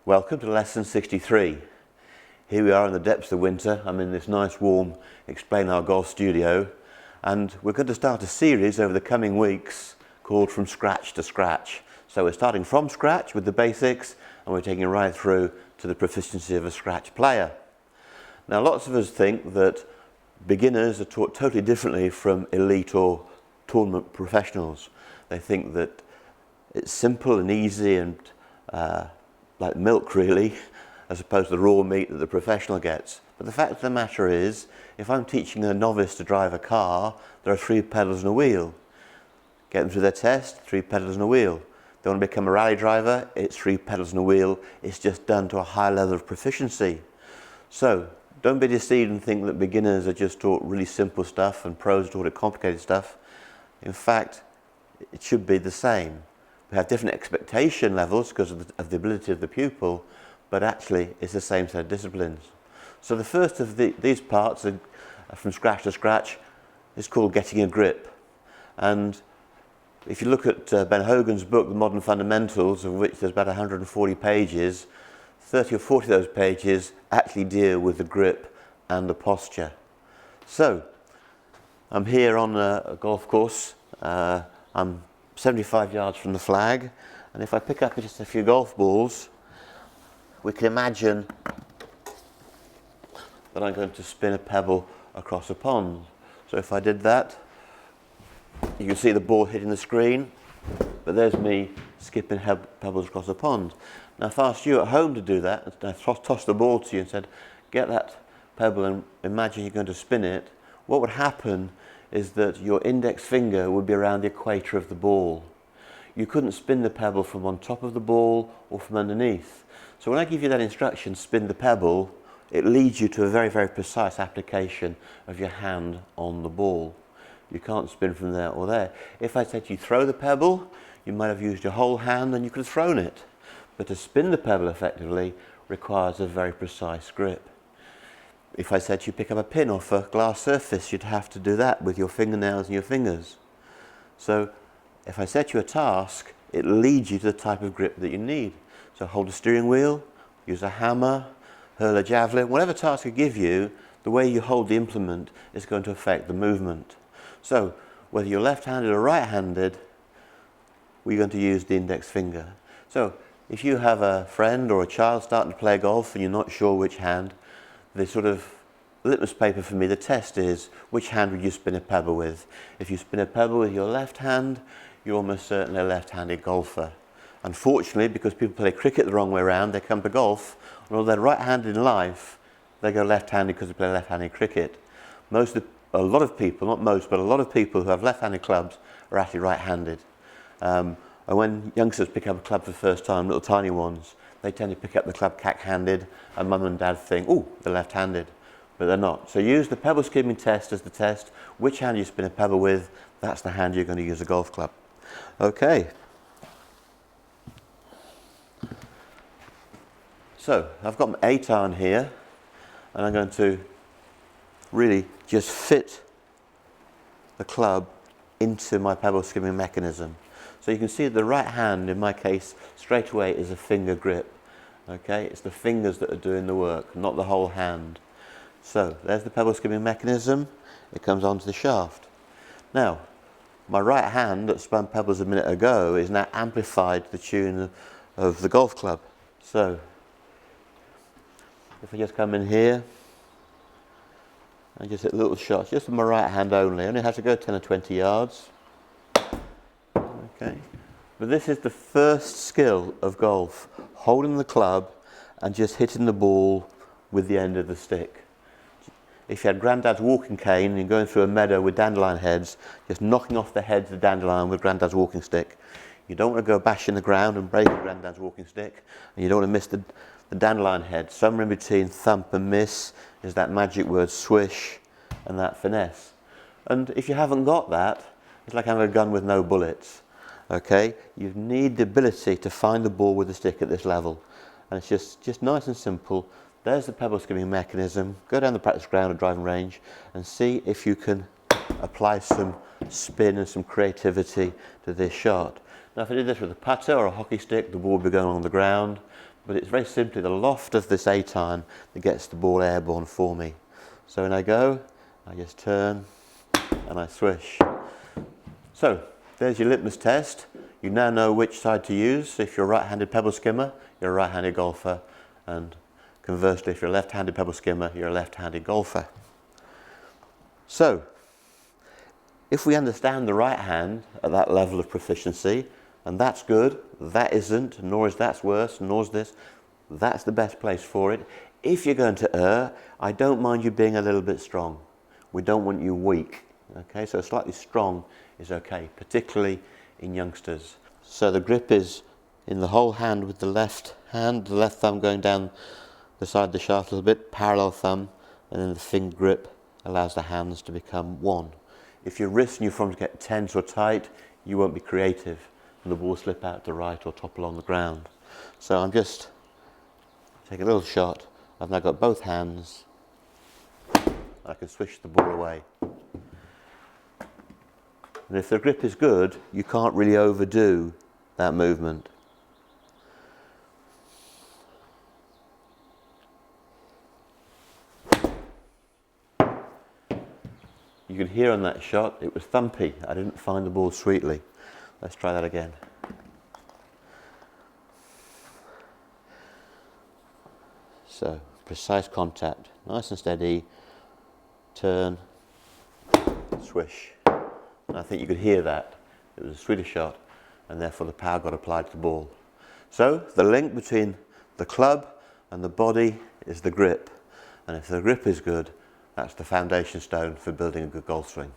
Welcome to lesson 63. Here we are in the depths of winter. I'm in this nice warm Explanar Golf studio, and we're going to start a series over the coming weeks called From Scratch to Scratch. So we're starting from scratch with the basics, and we're taking it right through to the proficiency of a scratch player. Now, lots of us think that beginners are taught totally differently from elite or tournament professionals. They think that it's simple and easy and like milk really, as opposed to the raw meat that the professional gets. But the fact of the matter is, if I'm teaching a novice to drive a car, there are 3 pedals and a wheel. Get them through their test, 3 pedals and a wheel. They want to become a rally driver, it's 3 pedals and a wheel. It's just done to a high level of proficiency. So don't be deceived and think that beginners are just taught really simple stuff and pros are taught complicated stuff. In fact, it should be the same. We have different expectation levels because of the ability of the pupil, but actually it's the same set of disciplines. So the first of these parts are from scratch to scratch is called getting a grip. And if you look at Ben Hogan's book, The Modern Fundamentals, of which there's about 140 pages, 30 or 40 of those pages actually deal with the grip and the posture. So I'm here on a golf course. I'm 75 yards from the flag, and if I pick up just a few golf balls, we can imagine that I'm going to spin a pebble across a pond. So if I did that, you can see the ball hitting the screen, but there's me skipping pebbles across a pond. Now if I asked you at home to do that, and I tossed the ball to you and said, get that pebble and imagine you're going to spin it, what would happen is that your index finger would be around the equator of the ball. You couldn't spin the pebble from on top of the ball or from underneath. So when I give you that instruction, spin the pebble, it leads you to a very, very precise application of your hand on the ball. You can't spin from there or there. If I said you throw the pebble, you might have used your whole hand and you could have thrown it. But to spin the pebble effectively requires a very precise grip. If I said you pick up a pin off a glass surface, you'd have to do that with your fingernails and your fingers. So if I set you a task, it leads you to the type of grip that you need. So hold a steering wheel, use a hammer, hurl a javelin, whatever task I give you, the way you hold the implement is going to affect the movement. So whether you're left-handed or right-handed, we're going to use the index finger. So if you have a friend or a child starting to play golf and you're not sure which hand, the sort of litmus paper for me, the test is, which hand would you spin a pebble with? If you spin a pebble with your left hand, you're almost certainly a left-handed golfer. Unfortunately, because people play cricket the wrong way around, they come to golf, and although they're right-handed in life, they go left-handed because they play left-handed cricket. A lot of people, not most, but a lot of people who have left-handed clubs are actually right-handed. And when youngsters pick up a club for the first time, little tiny ones, they tend to pick up the club cack-handed, and mum and dad think, oh, they're left-handed, but they're not. So use the pebble skimming test as the test. Which hand you spin a pebble with, that's the hand you're going to use a golf club. Okay. So I've got my 8-iron here, and I'm going to really just fit the club into my pebble skimming mechanism. So you can see that the right hand, in my case, straight away is a finger grip. Okay, it's the fingers that are doing the work, not the whole hand. So there's the pebble skimming mechanism. It comes onto the shaft. Now, my right hand that spun pebbles a minute ago is now amplified to the tune of the golf club. So if I just come in here and just hit little shots, just with my right hand only, I only have to go 10 or 20 yards. Okay, but this is the first skill of golf, holding the club and just hitting the ball with the end of the stick. If you had Grandad's walking cane and you're going through a meadow with dandelion heads, just knocking off the heads of the dandelion with Grandad's walking stick. You don't want to go bashing the ground and breaking Grandad's walking stick, and you don't want to miss the dandelion head. Somewhere in between thump and miss is that magic word swish and that finesse. And if you haven't got that, it's like having a gun with no bullets. Okay, you need the ability to find the ball with the stick at this level, and it's just nice and simple. There's the pebble skimming mechanism. Go down the practice ground or driving range and see if you can apply some spin and some creativity to this shot. Now if I did this with a putter or a hockey stick, the ball would be going on the ground, but it's very simply the loft of this 8-iron that gets the ball airborne for me. So when I go, I just turn and I swish. So there's your litmus test. You now know which side to use. If you're a right-handed pebble skimmer, you're a right-handed golfer, and conversely, if you're a left-handed pebble skimmer, you're a left-handed golfer. So if we understand the right hand at that level of proficiency, and that's good, that isn't, nor is that's worse, nor is this, that's the best place for it. If you're going to err, I don't mind you being a little bit strong. We don't want you weak. Okay, so slightly strong is okay, particularly in youngsters. So the grip is in the whole hand with the left hand, the left thumb going down the side of the shaft a little bit, parallel thumb, and then the finger grip allows the hands to become one. If your wrists and your forearms get tense or tight, you won't be creative and the ball will slip out to the right or topple on the ground. So I'm just taking a little shot. I've now got both hands. I can swish the ball away. And if the grip is good, you can't really overdo that movement. You can hear on that shot, it was thumpy. I didn't find the ball sweetly. Let's try that again. So, precise contact, nice and steady, turn, swish. And I think you could hear that. It was a sweeter shot, and therefore the power got applied to the ball. So, the link between the club and the body is the grip. And if the grip is good, that's the foundation stone for building a good golf swing.